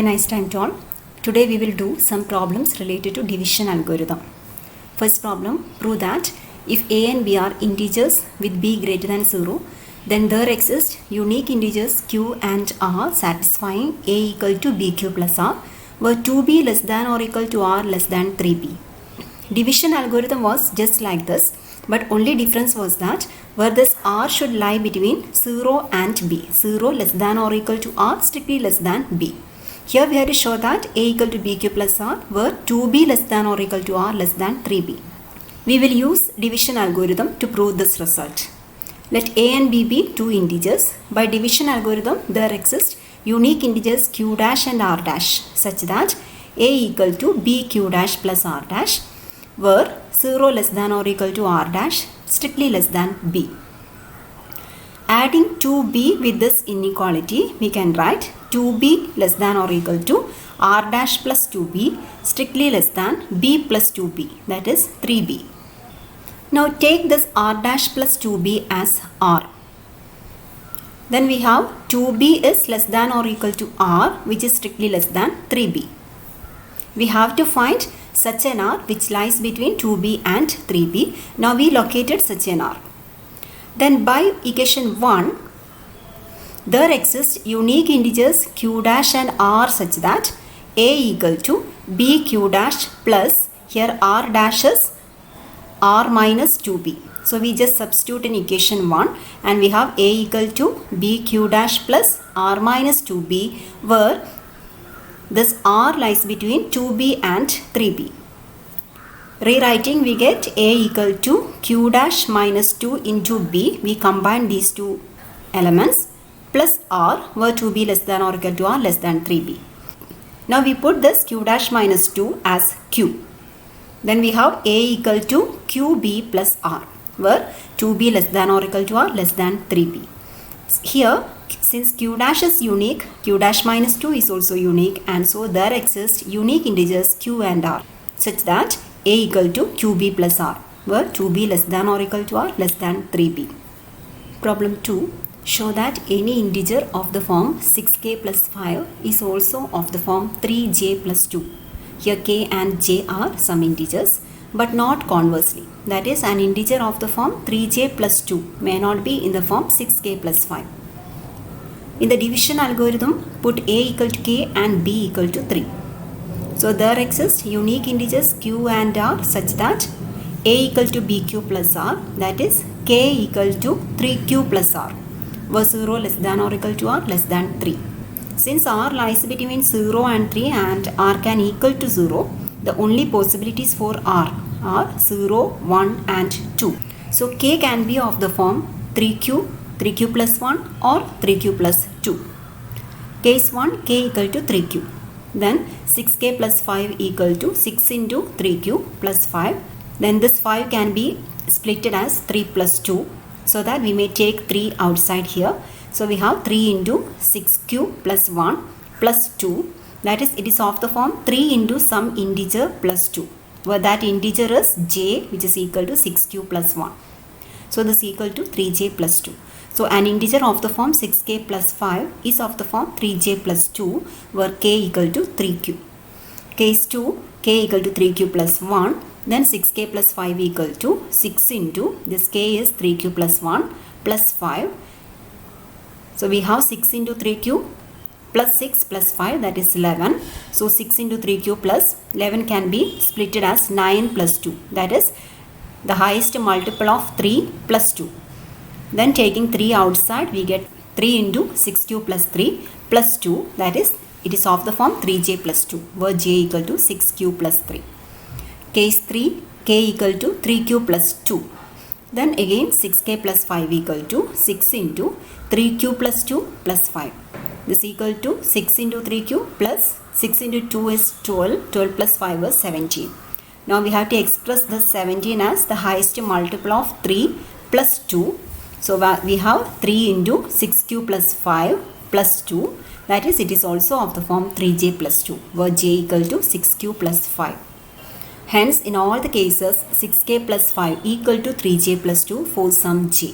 nice time to all. Today we will do some problems related to division algorithm. First problem, prove that if a and b are integers with b greater than 0, then there exist unique integers q and r satisfying a equal to bq plus r, where 2b less than or equal to r less than 3b. Division algorithm was just like this, but only difference was that where this r should lie between 0 and b, 0 less than or equal to r, strictly less than b. Here we have to show that a equal to bq plus r, where 2b less than or equal to r less than 3b. We will use division algorithm to prove this result. Let a and b be two integers. By division algorithm, there exist unique integers q dash and r dash such that a equal to bq dash plus r dash, where 0 less than or equal to r dash, strictly less than b. Adding 2b with this inequality, we can write 2b less than or equal to r dash plus 2b, strictly less than b plus 2b, that is 3b. Now take this r dash plus 2b as r. Then we have 2b is less than or equal to r, which is strictly less than 3b. We have to find such an r which lies between 2b and 3b. Now we located such an r. Then by equation 1, there exist unique integers q dash and r such that a equal to bq dash plus, here r dash is r minus 2b. So we just substitute in equation 1 and we have a equal to bq dash plus r minus 2b, where this r lies between 2b and 3b. Rewriting, we get a equal to q dash minus 2 into b. We combine these two elements plus r, where 2b less than or equal to r less than 3b. Now we put this q dash minus 2 as q. Then we have a equal to qb plus r, where 2b less than or equal to r less than 3b. Here, since q dash is unique, q dash minus 2 is also unique, and so there exist unique integers q and r such that a equal to qb plus r, where 2b less than or equal to r less than 3b. Problem 2. Show that any integer of the form 6k plus 5 is also of the form 3j plus 2. Here k and j are some integers, but not conversely. That is, an integer of the form 3j plus 2 may not be in the form 6k plus 5. In the division algorithm, put a equal to k and b equal to 3. So there exist unique integers q and r such that a equal to bq plus r, that is k equal to 3q plus r, where 0 less than or equal to r less than 3. Since r lies between 0 and 3 and r can equal to 0, the only possibilities for r are 0, 1 and 2. So k can be of the form 3q, 3q plus 1 or 3q plus 2. Case 1, k equal to 3q. Then 6k plus 5 equal to 6 into 3q plus 5. Then this 5 can be splitted as 3 plus 2, so that we may take 3 outside here. So we have 3 into 6q plus 1 plus 2. That is, it is of the form 3 into some integer plus 2, where that integer is j, which is equal to 6q plus 1. So this is equal to 3j plus 2. So an integer of the form 6k plus 5 is of the form 3j plus 2, where k equal to 3q. Case 2, k equal to 3q plus 1. Then 6k plus 5 equal to 6 into, this k is 3q plus 1 plus 5. So we have 6 into 3q plus 6 plus 5, that is 11. So 6 into 3q plus 11 can be splitted as 9 plus 2. That is the highest multiple of 3 plus 2. Then taking 3 outside, we get 3 into 6q plus 3 plus 2. That is, it is of the form 3j plus 2, where j equal to 6q plus 3. Case 3, k equal to 3q plus 2. Then again 6k plus 5 equal to 6 into 3q plus 2 plus 5. This equal to 6 into 3q plus 6 into 2 is 12. 12 plus 5 is 17. Now we have to express this 17 as the highest multiple of 3 plus 2. So we have 3 into 6q plus 5 plus 2. That is, it is also of the form 3j plus 2, where j equal to 6q plus 5. Hence, in all the cases, 6k plus 5 equal to 3j plus 2 for some j.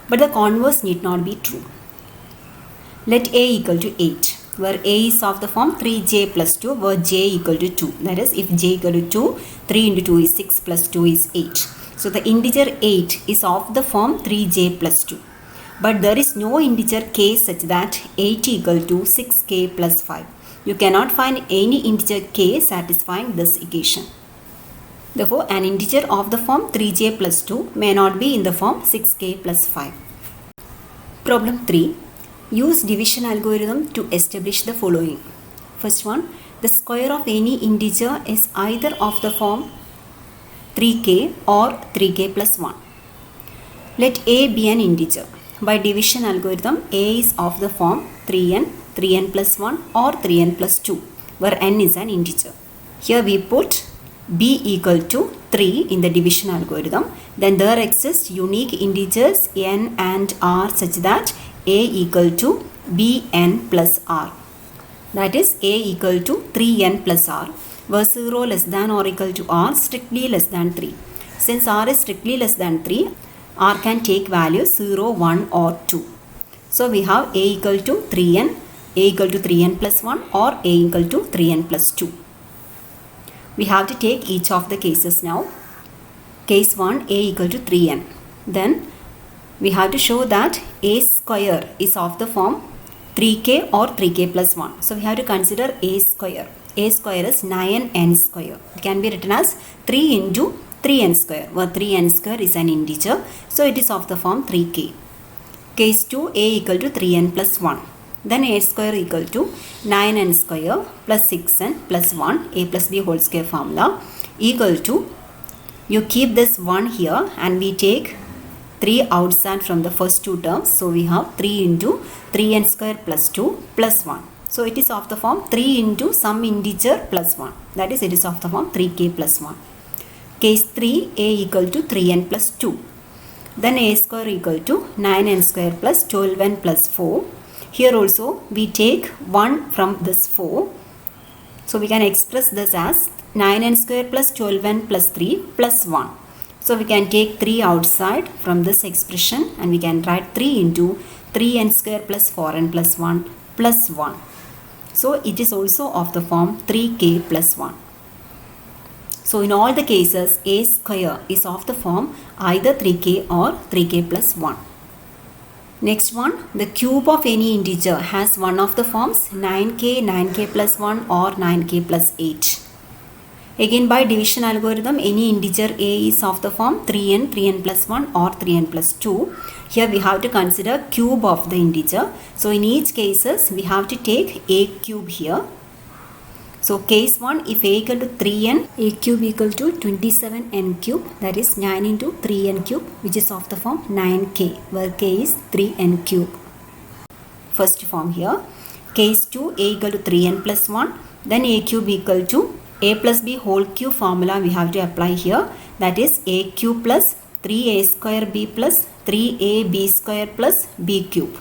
But the converse need not be true. Let a equal to 8. where a is of the form 3j plus 2, where j equal to 2. That is, if j equal to 2, 3 into 2 is 6 plus 2 is 8. So the integer 8 is of the form 3j plus 2. But there is no integer k such that 8 equal to 6k plus 5. You cannot find any integer k satisfying this equation. Therefore, an integer of the form 3j plus 2 may not be in the form 6k plus 5. Problem 3. Use division algorithm to establish the following. First one, the square of any integer is either of the form 3k or 3k plus 1. Let a be an integer. By division algorithm, a is of the form 3n, 3n plus 1 or 3n plus 2, where n is an integer. Here we put b equal to 3 in the division algorithm. Then there exist unique integers n and r such that a equal to bn plus r. That is, a equal to 3n plus r, where 0 less than or equal to r strictly less than 3. Since r is strictly less than 3, r can take values 0, 1 or 2. So we have a equal to 3n, a equal to 3n plus 1 or a equal to 3n plus 2. We have to take each of the cases now. Case 1, a equal to 3n. Then we have to show that a square is of the form 3k or 3k plus 1. So we have to consider a square. A square is 9n square. It can be written as 3 into 3n square, where 3n square is an integer. So it is of the form 3k. Case 2, a equal to 3n plus 1. Then a square equal to 9n square plus 6n plus 1, a plus b whole square formula, equal to, you keep this 1 here and we take 3 outside from the first two terms. So we have 3 into 3n square plus 2 plus 1. So it is of the form 3 into some integer plus 1. That is, it is of the form 3k plus 1. Case 3, a equal to 3n plus 2. Then a square equal to 9n square plus 12n plus 4. Here also we take 1 from this 4. So we can express this as 9n square plus 12n plus 3 plus 1. So we can take 3 outside from this expression and we can write 3 into 3n square plus 4n plus 1 plus 1. So it is also of the form 3k plus 1. So in all the cases, a square is of the form either 3k or 3k plus 1. Next one, the cube of any integer has one of the forms 9k, 9k plus 1 or 9k plus 8. Again, by division algorithm, any integer a is of the form 3n, 3n plus 1 or 3n plus 2. Here we have to consider cube of the integer. So in each cases, we have to take a cube here. So case 1, if a equal to 3n, a cube equal to 27n cube, that is 9 into 3n cube, which is of the form 9k, where k is 3n cube. First form here. Case 2, a equal to 3n plus 1, then a cube equal to a plus b whole cube formula we have to apply here. That is, a cube plus 3a square b plus 3ab square plus b cube.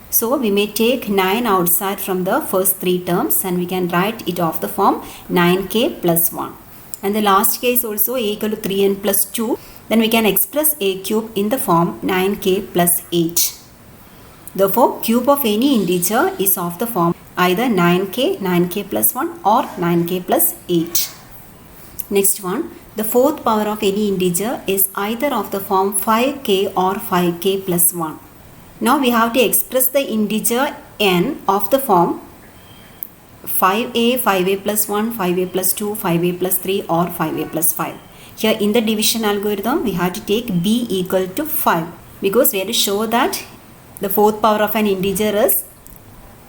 So we may take 9 outside from the first 3 terms and we can write it of the form 9k plus 1. And the last case also, a equal to 3n plus 2. Then we can express a cube in the form 9k plus 8. Therefore, cube of any integer is of the form either 9k, 9k plus 1 or 9k plus 8. Next one, the fourth power of any integer is either of the form 5k or 5k plus 1. Now we have to express the integer n of the form 5a, 5a plus 1, 5a plus 2, 5a plus 3 or 5a plus 5. Here in the division algorithm, we have to take b equal to 5 because we have to show that the fourth power of an integer is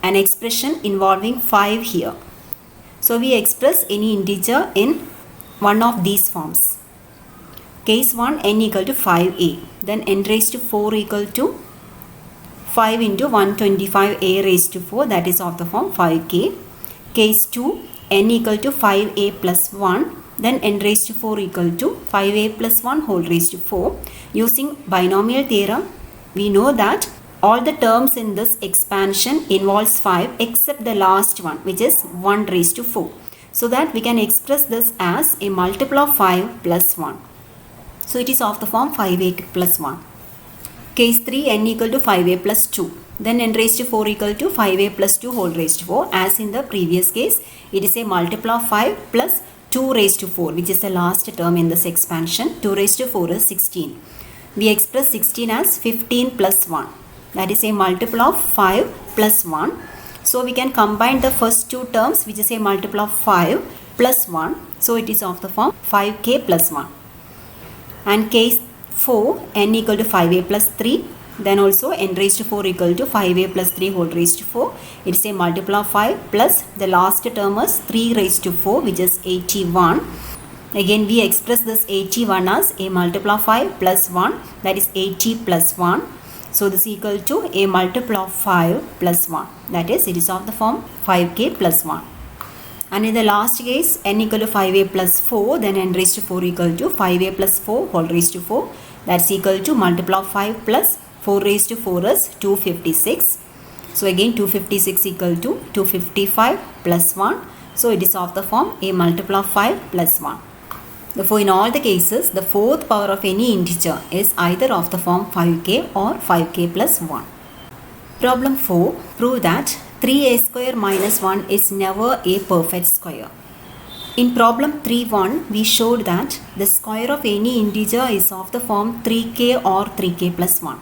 an expression involving 5 here. So we express any integer in one of these forms. Case 1, n equal to 5a. Then n raised to 4 equal to 5 into 125 a raised to 4, that is of the form 5k. Case 2, n equal to 5a plus 1, then n raised to 4 equal to 5a plus 1 whole raised to 4. Using binomial theorem, we know that all the terms in this expansion involves 5 except the last one, which is 1 raised to 4. So that we can express this as a multiple of 5 plus 1. So it is of the form 5a plus 1. Case 3, n equal to 5a plus 2. then n raised to 4 equal to 5a plus 2 whole raised to 4. As in the previous case, it is a multiple of 5 plus 2 raised to 4, which is the last term in this expansion. 2 raised to 4 is 16. We express 16 as 15 plus 1. That is a multiple of 5 plus 1. So we can combine the first two terms, which is a multiple of 5 plus 1. So it is of the form 5k plus 1. And case 4, n equal to 5a plus 3. Then also n raised to 4 equal to 5a plus 3 whole raised to 4. It is a multiple of 5 plus the last term is 3 raised to 4, which is 81. Again we express this 81 as a multiple of 5 plus 1, that is 80 plus 1. So this is equal to a multiple of 5 plus 1, that is it is of the form 5k plus 1. And in the last case, n equal to 5a plus 4, then n raised to 4 equal to 5a plus 4 whole raised to 4. That's equal to multiple of 5 plus 4 raised to 4 is 256. So again 256 equal to 255 plus 1. So it is of the form a multiple of 5 plus 1. Therefore in all the cases, the fourth power of any integer is either of the form 5k or 5k plus 1. Problem 4. Prove that 3a square minus 1 is never a perfect square. In problem 3.1, we showed that the square of any integer is of the form 3k or 3k plus 1.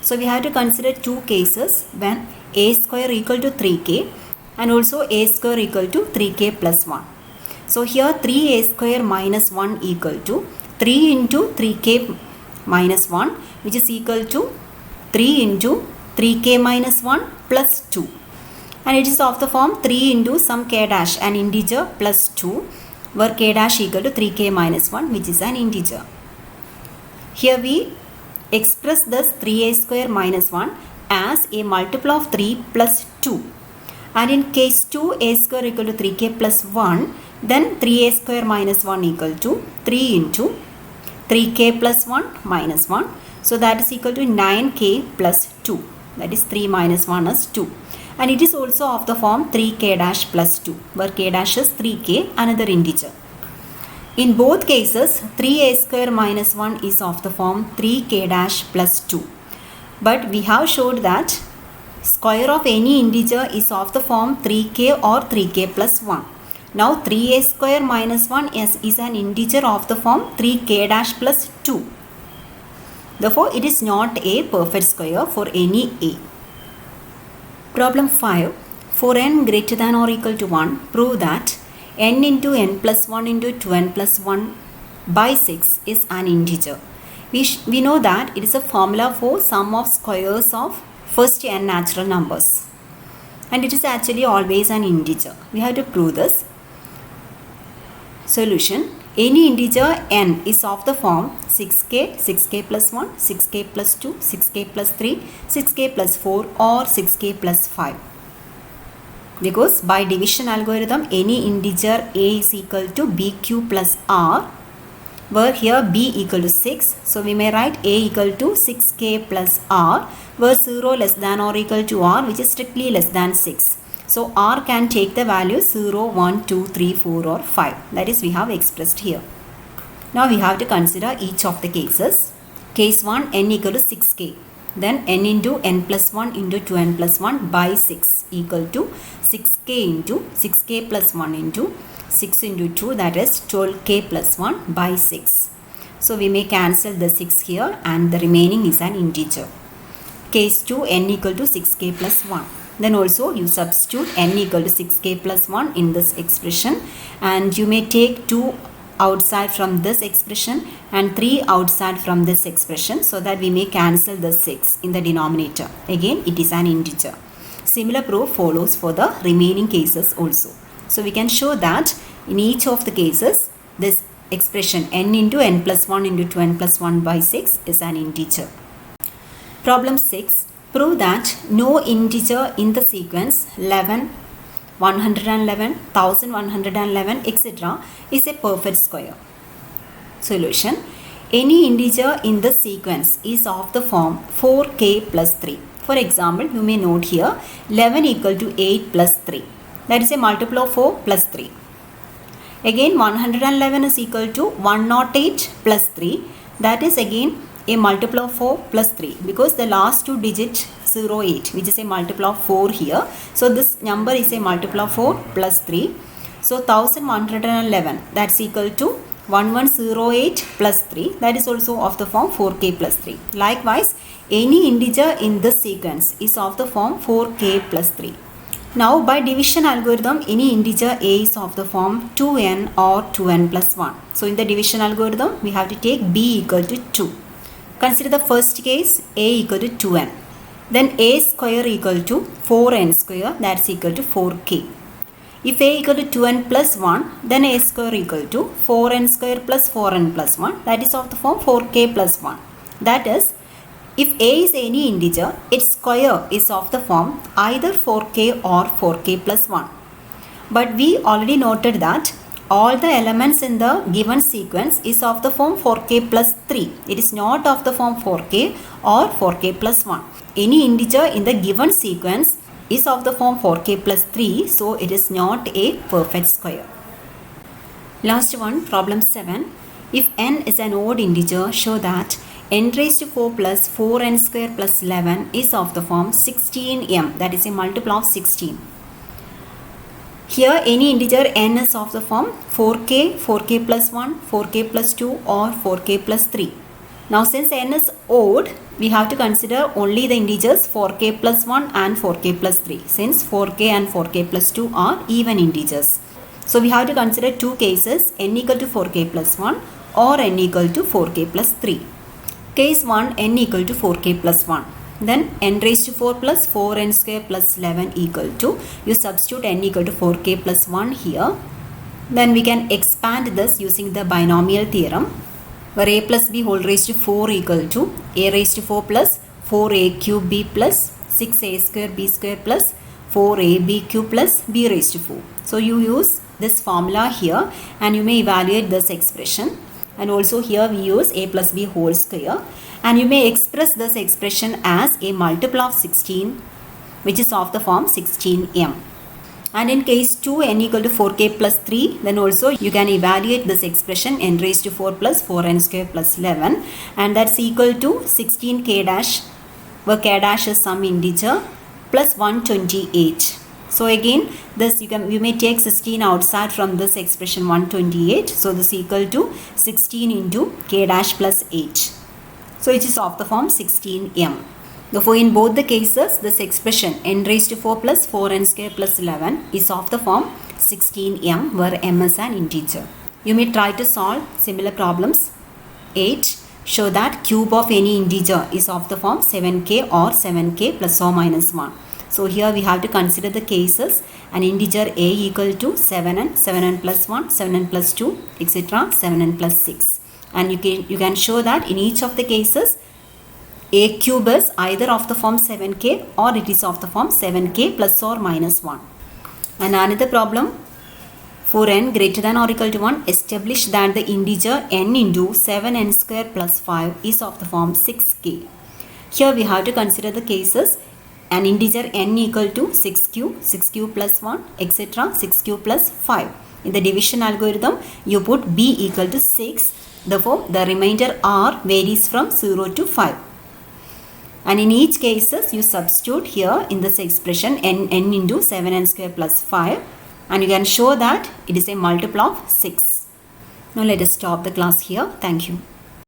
So we have to consider two cases when a square equal to 3k and also a square equal to 3k plus 1. So here 3a square minus 1 equal to 3 into 3k minus 1, which is equal to 3 into 3k minus 1 plus 2. And it is of the form 3 into some k dash, an integer, plus 2, where k dash equal to 3k minus 1, which is an integer. Here we express this 3a square minus 1 as a multiple of 3 plus 2. And in case 2, a square equal to 3k plus 1, then 3a square minus 1 equal to 3 into 3k plus 1 minus 1. So that is equal to 9k plus 2. That is 3 minus 1 is 2. And it is also of the form 3k dash plus 2, where k dash is 3k, another integer. In both cases, 3a square minus 1 is of the form 3k dash plus 2. But we have showed that square of any integer is of the form 3k or 3k plus 1. Now 3a square minus 1 is an integer of the form 3k dash plus 2. Therefore, it is not a perfect square for any a. Problem 5. For n greater than or equal to 1, prove that n into n plus 1 into 2n plus 1 by 6 is an integer. We know that it is a formula for sum of squares of first n natural numbers. And it is actually always an integer. We have to prove this. Solution. Any integer n is of the form 6k, 6k plus 1, 6k plus 2, 6k plus 3, 6k plus 4 or 6k plus 5. Because by division algorithm, any integer a is equal to bq plus r, where here b equal to 6. So we may write a equal to 6k plus r, where 0 less than or equal to r, which is strictly less than 6. So r can take the value 0, 1, 2, 3, 4 or 5. That is we have expressed here. Now we have to consider each of the cases. Case 1, n equal to 6k. Then n into n plus 1 into 2n plus 1 by 6 equal to 6k into 6k plus 1 into 6 into 2, that is 12k plus 1 by 6. So we may cancel the 6 here and the remaining is an integer. Case 2, n equal to 6k plus 1. Then also you substitute n equal to 6k plus 1 in this expression, and you may take 2 outside from this expression and 3 outside from this expression, so that we may cancel the 6 in the denominator. Again it is an integer. Similar proof follows for the remaining cases also. So we can show that in each of the cases this expression n into n plus 1 into 2n plus 1 by 6 is an integer. Problem 6. Prove that no integer in the sequence 11, 111, 1111, etc. is a perfect square. Solution. Any integer in the sequence is of the form 4k plus 3. For example, you may note here 11 equal to 8 plus 3. That is a multiple of 4 plus 3. Again 111 is equal to 108 plus 3. That is again a multiple of 4 plus 3 because the last two digit 08 which is a multiple of 4 here. So this number is a multiple of 4 plus 3. So 1111 that's equal to 1108 plus 3, that is also of the form 4k plus 3. Likewise, any integer in this sequence is of the form 4k plus 3. Now by division algorithm, any integer a is of the form 2n or 2n plus 1. So in the division algorithm, we have to take b equal to 2. Consider the first case, a equal to 2n. Then a square equal to 4n square, that's equal to 4k. If a equal to 2n plus 1, then a square equal to 4n square plus 4n plus 1, that is of the form 4k plus 1. That is, if a is any integer, its square is of the form either 4k or 4k plus 1. But we already noted that all the elements in the given sequence is of the form 4k plus 3. It is not of the form 4k or 4k plus 1. Any integer in the given sequence is of the form 4k plus 3, so it is not a perfect square. Last one, problem 7. If n is an odd integer, show that n raised to 4 plus 4n square plus 11 is of the form 16m, that is a multiple of 16. Here any integer n is of the form 4k, 4k plus 1, 4k plus 2 or 4k plus 3. Now since n is odd, we have to consider only the integers 4k plus 1 and 4k plus 3, since 4k and 4k plus 2 are even integers. So we have to consider two cases, n equal to 4k plus 1 or n equal to 4k plus 3. Case 1, n equal to 4k plus 1. Then n raised to 4 plus 4n square plus 11 equal to, you substitute n equal to 4k plus 1 here. Then we can expand this using the binomial theorem, where a plus b whole raised to 4 equal to a raised to 4 plus 4a cube b plus 6a square b square plus 4ab cube plus b raised to 4. So you use this formula here and you may evaluate this expression. And also here we use a plus b whole square, and you may express this expression as a multiple of 16, which is of the form 16m. And in case 2, n equal to 4k plus 3, then also you can evaluate this expression n raised to 4 plus 4n square plus 11, and that's equal to 16k dash, where k dash is some integer, plus 128. So again, this you may take 16 outside from this expression 128. So this equal to 16 into k dash plus 8. So it is of the form 16m. Therefore, in both the cases, this expression n raised to 4 plus 4n square plus 11 is of the form 16m, where m is an integer. You may try to solve similar problems. 8. Show that cube of any integer is of the form 7k or 7k plus or minus 1. So here we have to consider the cases, an integer a equal to 7n, 7n plus 1, 7n plus 2, etc., 7n plus 6. And you can show that in each of the cases, a cube is either of the form 7k or it is of the form 7k plus or minus 1. And another problem, for n greater than or equal to 1, establish that the integer n into 7n square plus 5 is of the form 6k. Here we have to consider the cases, an integer n equal to 6q, 6q plus 1, etc., 6q plus 5. In the division algorithm, you put b equal to 6. Therefore, the remainder r varies from 0 to 5. And in each cases, you substitute here in this expression n into 7n square plus 5. And you can show that it is a multiple of 6. Now let us stop the class here. Thank you.